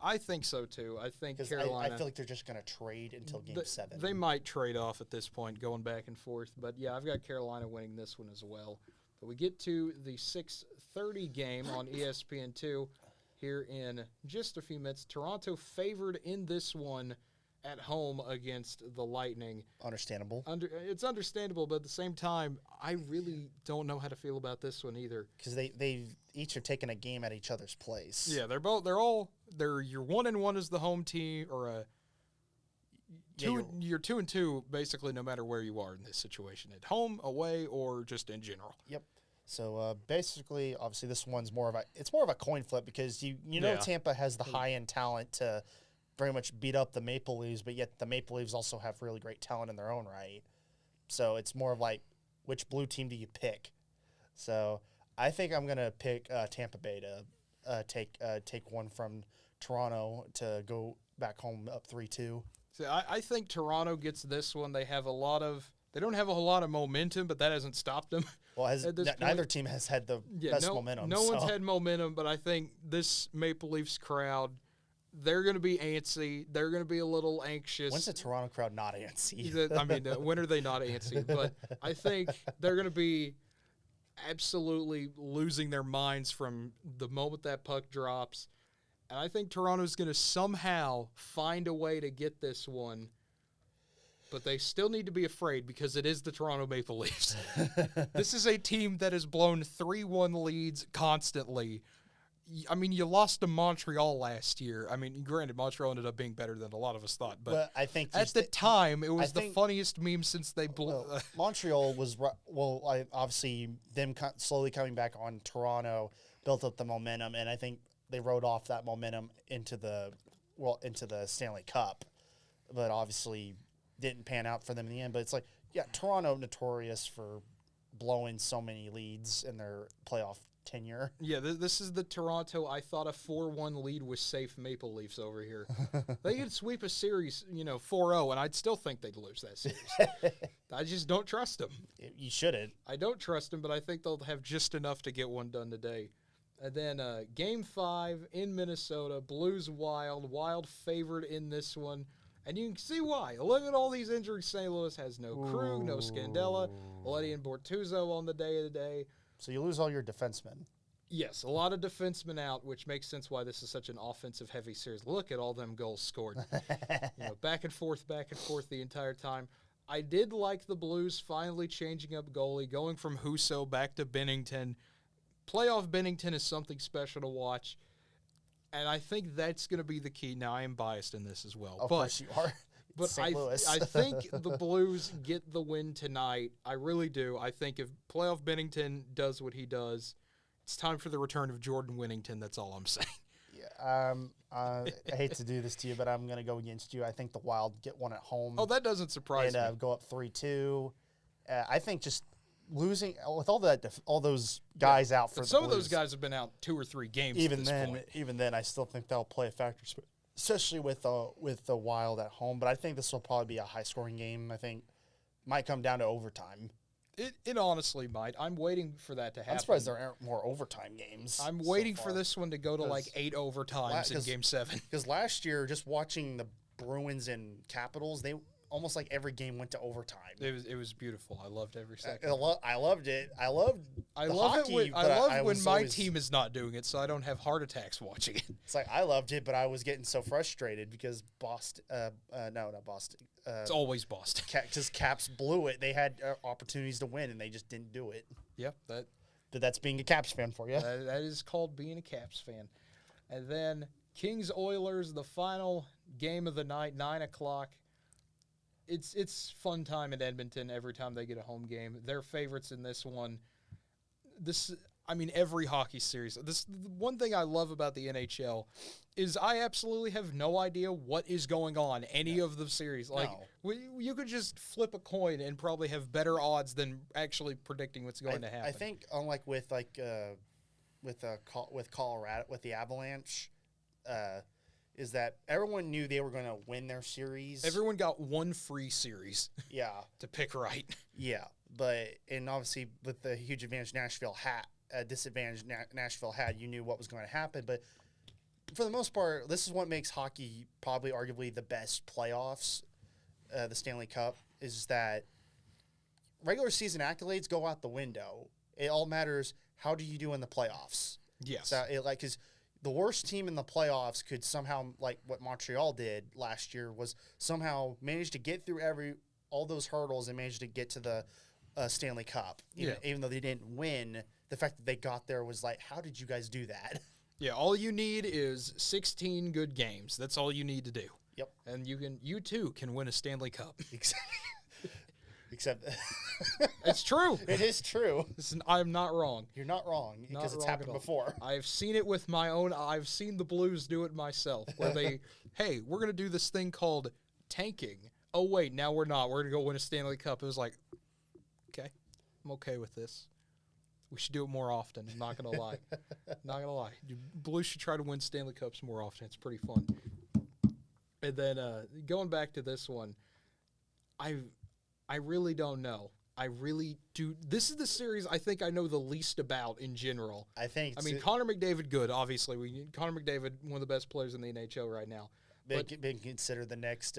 I think so, too. I think Carolina... I feel like they're just going to trade until Game 7. They might trade off at this point, going back and forth. But, yeah, I've got Carolina winning this one as well. But we get to the 6:30 game on ESPN2 here in just a few minutes. Toronto favored in this one at home against the Lightning. Understandable. It's understandable, but at the same time, I really don't know how to feel about this one either. Because they each have taken a game at each other's place. Yeah, you're 1-1 as the home team, or you're 2-2 basically no matter where you are in this situation, at home, away, or just in general. Yep. So basically, obviously, this one's more of a coin flip because you know Tampa has the high end talent to very much beat up the Maple Leafs, but yet the Maple Leafs also have really great talent in their own right. So it's more of like, which blue team do you pick? So I think I'm going to pick Tampa Bay to take one from Toronto to go back home up 3-2. See, I think Toronto gets this one. They don't have a whole lot of momentum, but that hasn't stopped them. Well, neither team has had the best momentum. No one's had momentum, but I think this Maple Leafs crowd, they're going to be antsy. They're going to be a little anxious. When's the Toronto crowd not antsy? I mean, when are they not antsy? But I think they're going to be absolutely losing their minds from the moment that puck drops. And I think Toronto's going to somehow find a way to get this one. But they still need to be afraid because it is the Toronto Maple Leafs. This is a team that has blown 3-1 leads constantly. I mean, you lost to Montreal last year. I mean, granted, Montreal ended up being better than a lot of us thought. But I think at the time, it was the funniest meme since they blew. Montreal was, obviously, them slowly coming back on Toronto built up the momentum. And I think they rode off that momentum into the Stanley Cup. But obviously didn't pan out for them in the end. But it's like, yeah, Toronto notorious for blowing so many leads in their playoff tenure. Yeah, this is the Toronto. I thought a 4-1 lead was safe Maple Leafs over here. They could sweep a series, 4-0, and I'd still think they'd lose that series. I just don't trust them. You shouldn't. I don't trust them, but I think they'll have just enough to get one done today. And then Game 5 in Minnesota, Blues Wild favored in this one. And you can see why. Look at all these injuries. St. Louis has no Krug, no Scandella, Letty and Bortuzzo on the day of the day. So you lose all your defensemen. Yes, a lot of defensemen out, which makes sense why this is such an offensive-heavy series. Look at all them goals scored. Back and forth the entire time. I did like the Blues finally changing up goalie, going from Husso back to Binnington. Playoff Binnington is something special to watch. And I think that's going to be the key. Now, I am biased in this as well. Of course you are. But I think the Blues get the win tonight. I really do. I think if playoff Binnington does what he does, it's time for the return of Jordan Winnington. That's all I'm saying. Yeah. I hate to do this to you, but I'm going to go against you. I think the Wild get one at home. Oh, that doesn't surprise me. And go up 3-2. I think just losing with all those guys out for some of those guys have been out 2 or 3 games. Even then, I still think they'll play a factor, especially with the Wild at home. But I think this will probably be a high scoring game. I think might come down to overtime. It honestly might. I'm waiting for that to happen. I'm surprised there aren't more overtime games. I'm waiting for this one to go to like 8 overtimes in Game 7. Because last year, just watching the Bruins and Capitals, they almost like every game went to overtime. It was beautiful. I loved every second. I loved it. I love it when my team is not doing it, so I don't have heart attacks watching it. It's like I loved it, but I was getting so frustrated because Boston. Not Boston. It's always Boston. Just Caps blew it. They had opportunities to win, and they just didn't do it. Yep. That's being a Caps fan for you. That is called being a Caps fan. And then Kings Oilers, the final game of the night, 9:00. It's fun time in Edmonton every time they get a home game. They're favorites in this one. Every hockey series. The one thing I love about the NHL is I absolutely have no idea what is going on any of the series. Like you could just flip a coin and probably have better odds than actually predicting what's going to happen. I think unlike with Colorado with the Avalanche. Is that everyone knew they were going to win their series. Everyone got one free series. Yeah. To pick right. Yeah. And obviously with the huge advantage disadvantage Nashville had, you knew what was going to happen. But for the most part, this is what makes hockey probably arguably the best playoffs, the Stanley Cup, is that regular season accolades go out the window. It all matters, how do you do in the playoffs? Yes. So because the worst team in the playoffs could somehow, like what Montreal did last year, was somehow manage to get through all those hurdles and manage to get to the Stanley Cup. Even though they didn't win, the fact that they got there was like, how did you guys do that? Yeah, all you need is 16 good games. That's all you need to do. Yep. And you too can win a Stanley Cup. Except it's true. It is true. I'm not wrong. You're not wrong because it's happened before. I've seen it with my own. I've seen the Blues do it myself. Where we're going to do this thing called tanking oh, wait, now we're not. We're going to go win a Stanley Cup. It was like, okay, I'm okay with this. We should do it more often. I'm not going to lie. Not going to lie. Blues should try to win Stanley Cups more often. It's pretty fun. And then going back to this one, I really don't know. I really do. This is the series I think I know the least about in general. I mean, Connor McDavid, good, obviously. Connor McDavid, one of the best players in the NHL right now. Being considered the next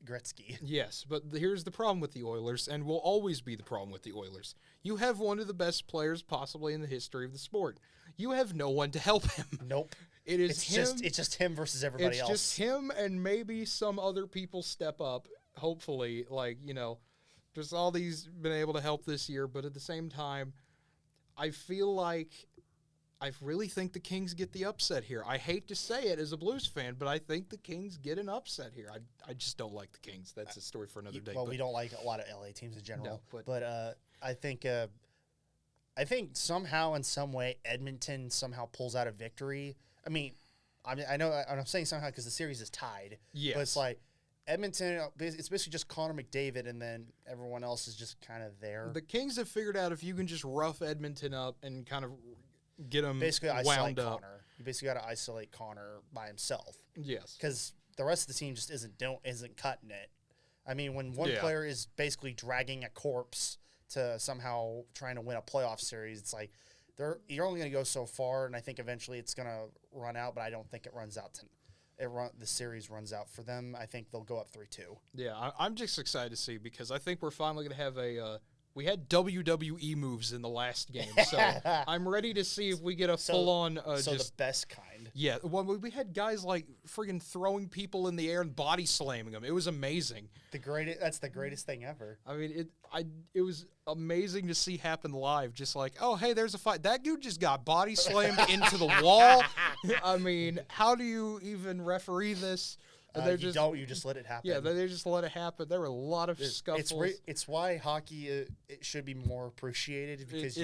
Gretzky. Yes, but here's the problem with the Oilers, and will always be the problem with the Oilers. You have one of the best players possibly in the history of the sport. You have no one to help him. Nope. It's just him versus everybody else. It's just him, and maybe some other people step up, hopefully, just all these been able to help this year, but at the same time, I feel like I really think the Kings get the upset here. I hate to say it as a Blues fan, but I think the Kings get an upset here. I just don't like the Kings. That's a story for another day. Well, we don't like a lot of LA teams in general. No, but I think somehow in some way Edmonton somehow pulls out a victory. I mean, I know I'm saying somehow because the series is tied. Yes. But it's like Edmonton, it's basically just Connor McDavid, and then everyone else is just kind of there. The Kings have figured out if you can just rough Edmonton up and kind of get them basically wound up. Connor. You basically got to isolate Connor by himself. Yes. Because the rest of the team just isn't cutting it. I mean, when one player is basically dragging a corpse to somehow trying to win a playoff series, it's like you're only going to go so far, and I think eventually it's going to run out, but I don't think it runs out the series runs out for them. I think they'll go up 3-2. Yeah, I'm just excited to see because I think we're finally going to have we had WWE moves in the last game, so I'm ready to see if we get a full-on the best kind. Yeah, well, we had guys like friggin' throwing people in the air and body slamming them. It was amazing. That's the greatest thing ever. I mean, it was amazing to see happen live. Just like, oh, hey, there's a fight. That dude just got body slammed into the wall. I mean, how do you even referee this? You just let it happen. Yeah, they just let it happen. There were a lot of scuffles. It's why hockey it should be more appreciated because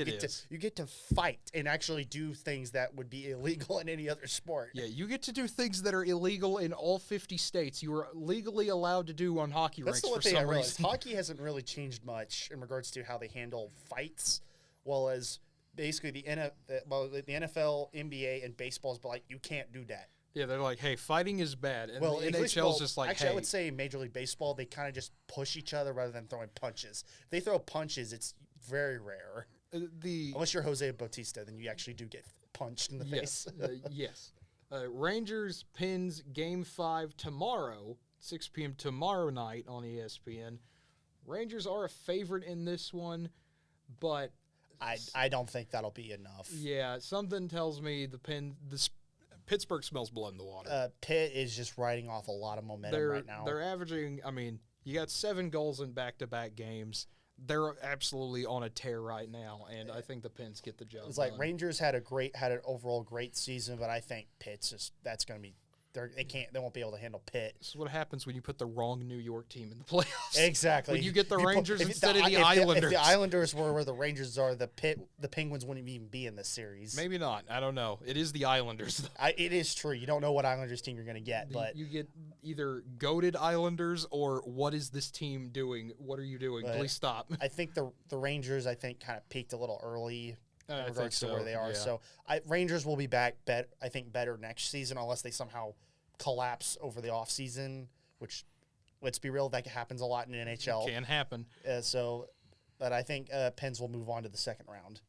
you get to fight and actually do things that would be illegal in any other sport. Yeah, you get to do things that are illegal in all 50 states. You are legally allowed to do on hockey rinks for some reason. Hockey hasn't really changed much in regards to how they handle fights, well as basically the NFL, NBA, and baseball is like you can't do that. Yeah, they're like, hey, fighting is bad. And the NHL's just like, actually, hey. I would say Major League Baseball, they kind of just push each other rather than throwing punches. If they throw punches, it's very rare. Unless you're Jose Bautista, then you actually do get punched in the face. Yes. Rangers, Pens, Game 5 tomorrow, 6 p.m. tomorrow night on ESPN. Rangers are a favorite in this one, but I don't think that'll be enough. Yeah, something tells me Pittsburgh smells blood in the water. Pitt is just riding off a lot of momentum right now. They're averaging, you got 7 goals in back-to-back games. They're absolutely on a tear right now, and I think the Pens get the job done. It's like Rangers had an overall great season, but I think Pitt's that's going to be they won't be able to handle Pitt. This is what happens when you put the wrong New York team in the playoffs. Exactly. When you get the Rangers instead of the Islanders. If the Islanders were where the Rangers are, the Penguins wouldn't even be in this series. Maybe not. I don't know. It is the Islanders, though. It is true. You don't know what Islanders team you're going to get, but you get either goated Islanders or what is this team doing? What are you doing? Please stop. I think the Rangers kind of peaked a little early in regards to where they are. Yeah. So Rangers will be back. I think better next season unless they somehow collapse over the offseason, which, let's be real, that happens a lot in the NHL. Can happen. But I think Pens will move on to the second round.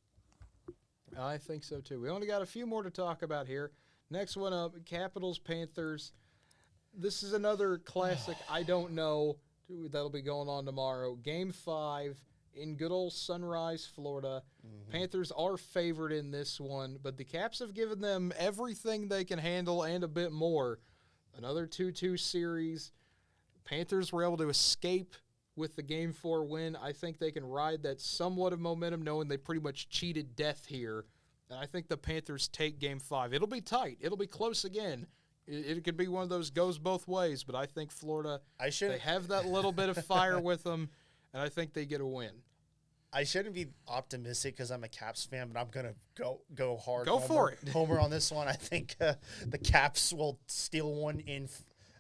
I think so, too. We only got a few more to talk about here. Next one up, Capitals, Panthers. This is another classic. I don't know. That'll be going on tomorrow. Game 5 in good old Sunrise, Florida. Mm-hmm. Panthers are favored in this one, but the Caps have given them everything they can handle and a bit more. Another 2-2 series. Panthers were able to escape with the Game 4 win. I think they can ride that somewhat of momentum knowing they pretty much cheated death here. And I think the Panthers take Game 5. It'll be tight. It'll be close again. It could be one of those goes both ways, but I think Florida, they have that little bit of fire with them, and I think they get a win. I shouldn't be optimistic because I'm a Caps fan, but I'm going to go hard. Go for it. Homer on this one. I think the Caps will steal one in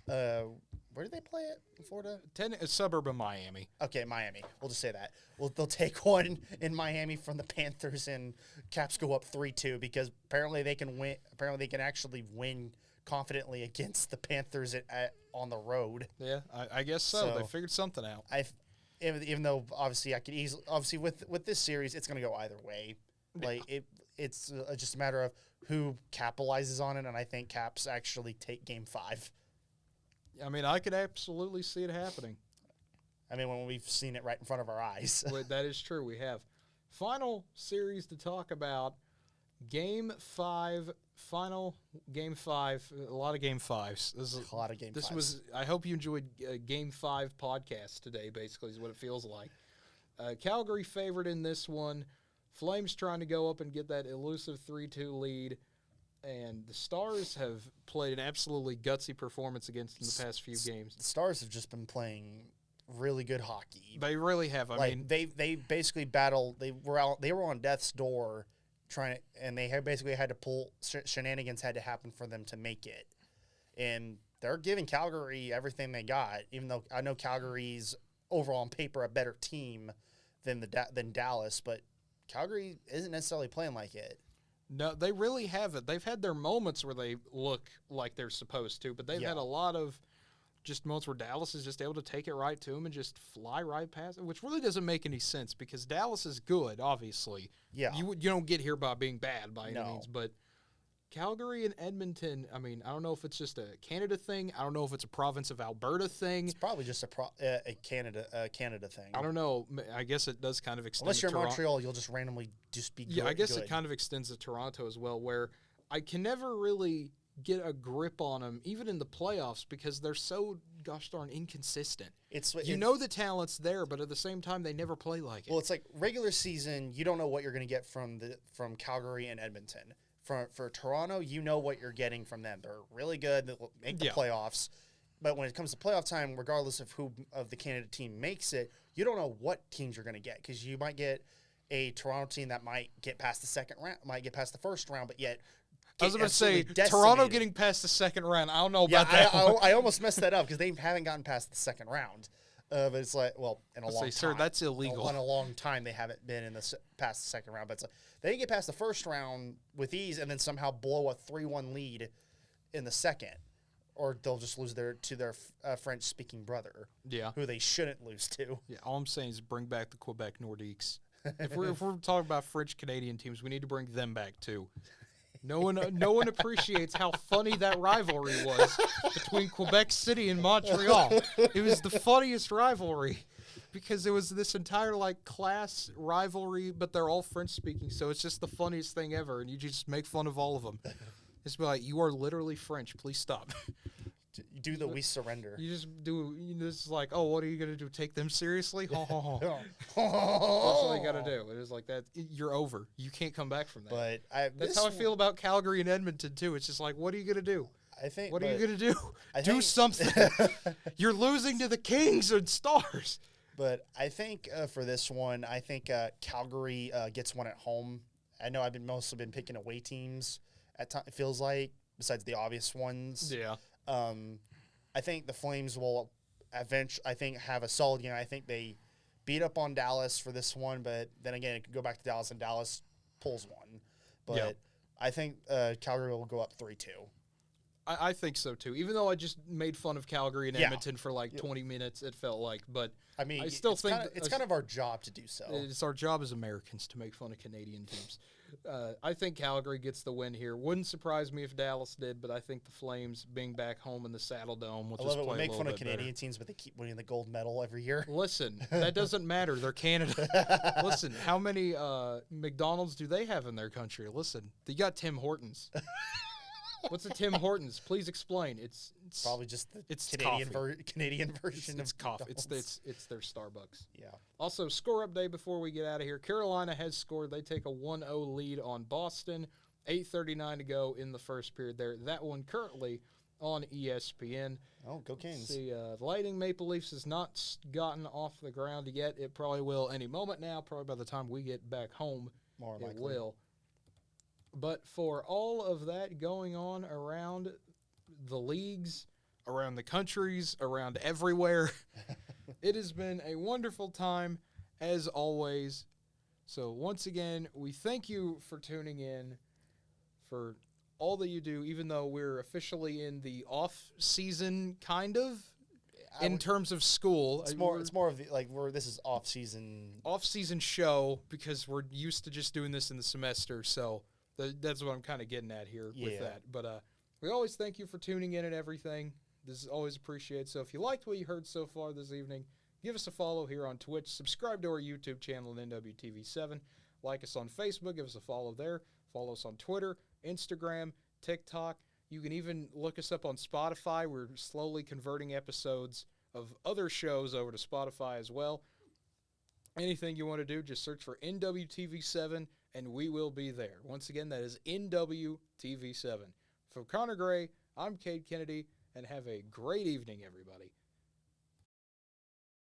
where Where do they play it in Florida? A suburb of Miami. Okay, Miami. We'll just say that. Well, they'll take one in Miami from the Panthers, and Caps go up 3-2 because apparently they can win. Apparently they can actually win confidently against the Panthers on the road. Yeah, I guess so. They figured something out. Even though obviously I could easily with this series, it's going to go either way. Yeah. Like it's just a matter of who capitalizes on it, and I think Caps actually take Game 5. I mean, I could absolutely see it happening. I mean, when we've seen it right in front of our eyes. Well, that is true. We have. Final series to talk about, Game 5, final Game 5, a lot of Game 5s. A lot of Game 5s. I hope you enjoyed Game 5 podcast today, basically, is what it feels like. Calgary favored in this one. Flames trying to go up and get that elusive 3-2 lead. And the Stars have played an absolutely gutsy performance against them the past few games. The Stars have just been playing really good hockey. They really have. I mean, they basically battled. They were on death's door, and they basically had to pull shenanigans had to happen for them to make it. And they're giving Calgary everything they got. Even though I know Calgary's overall on paper a better team than Dallas, but Calgary isn't necessarily playing like it. No, they really haven't. They've had their moments where they look like they're supposed to, but they've had a lot of just moments where Dallas is just able to take it right to them and just fly right past it, which really doesn't make any sense because Dallas is good, obviously. Yeah. You don't get here by being bad by any means, but Calgary and Edmonton, I mean, I don't know if it's just a Canada thing. I don't know if it's a province of Alberta thing. It's probably just a Canada thing. I don't know. I guess it does kind of extend Unless you're to in Montreal, you'll just randomly just be good. Yeah, I guess it kind of extends to Toronto as well, where I can never really get a grip on them, even in the playoffs, because they're so gosh darn inconsistent. You know the talent's there, but at the same time, they never play like it. Well, it's like regular season, you don't know what you're going to get from Calgary and Edmonton. For Toronto, you know what you're getting from them. They're really good. They'll make the playoffs. But when it comes to playoff time, regardless of who of the Canada team makes it, you don't know what teams you're going to get because you might get a Toronto team that might get past the second round, might get past the first round, but yet I was going to say, Toronto getting past the second round. I don't know about that. I almost messed that up because they haven't gotten past the second round. But it's like, well, in a long time. Sir, that's illegal. In a long time, they haven't been past the second round. But it's they get past the first round with ease and then somehow blow a 3-1 lead in the second. Or they'll just lose to their French-speaking brother, who they shouldn't lose to. Yeah, all I'm saying is bring back the Quebec Nordiques. If we're talking about French-Canadian teams, we need to bring them back, too. No one appreciates how funny that rivalry was between Quebec City and Montreal. It was the funniest rivalry because it was this entire class rivalry, but they're all French speaking, so it's just the funniest thing ever, and you just make fun of all of them. Just be like, you are literally French. Please stop. You do the we surrender. You just do. This is like, oh, what are you gonna do? Take them seriously? That's That's all you gotta do. It is like that. You're over. You can't come back from that. But that's how I feel about Calgary and Edmonton too. It's just like, what are you gonna do? What are you gonna do? Do something. You're losing to the Kings and Stars. But I think for this one, I think Calgary gets one at home. I know I've mostly been picking away teams. It feels like, besides the obvious ones. Yeah. I think the Flames will eventually, have a solid game. I think they beat up on Dallas for this one, but then again, it could go back to Dallas, and Dallas pulls one. But I think Calgary will go up 3-2. I think so, too. Even though I just made fun of Calgary and Edmonton for 20 minutes, it felt like. But I mean, I still think it's kind of our job to do so. It's our job as Americans to make fun of Canadian teams. I think Calgary gets the win here. Wouldn't surprise me if Dallas did, but I think the Flames, being back home in the Saddle Dome, will just play a little bit better. We make fun of Canadian teams, but they keep winning the gold medal every year. Listen, that doesn't matter. They're Canada. Listen, how many McDonald's do they have in their country? Listen, they got Tim Hortons. What's a Tim Hortons? Please explain. It's probably just the Canadian version it's of coffee. McDonald's. It's their Starbucks. Yeah. Also, score update before we get out of here. Carolina has scored. They take a 1-0 lead on Boston. 8:39 to go in the first period there. That one currently on ESPN. Oh, go Canes. The Lightning Maple Leafs has not gotten off the ground yet. It probably will any moment now. Probably by the time we get back home, More likely. It will. But for all of that going on around the leagues, around the countries, around everywhere. It has been a wonderful time, as always. So once again, we thank you for tuning in, for all that you do, even though we're officially in the off season, kind of, in terms of school. It's more of the, like, this is off season show, because we're used to just doing this in the semester. So that's what I'm kind of getting at here with that. But we always thank you for tuning in and everything. This is always appreciated. So if you liked what you heard so far this evening, give us a follow here on Twitch. Subscribe to our YouTube channel at NWTV7. Like us on Facebook. Give us a follow there. Follow us on Twitter, Instagram, TikTok. You can even look us up on Spotify. We're slowly converting episodes of other shows over to Spotify as well. Anything you want to do, just search for NWTV7, and we will be there. Once again, that is NWTV7. For Connor Gray, I'm Cade Kennedy, and have a great evening, everybody.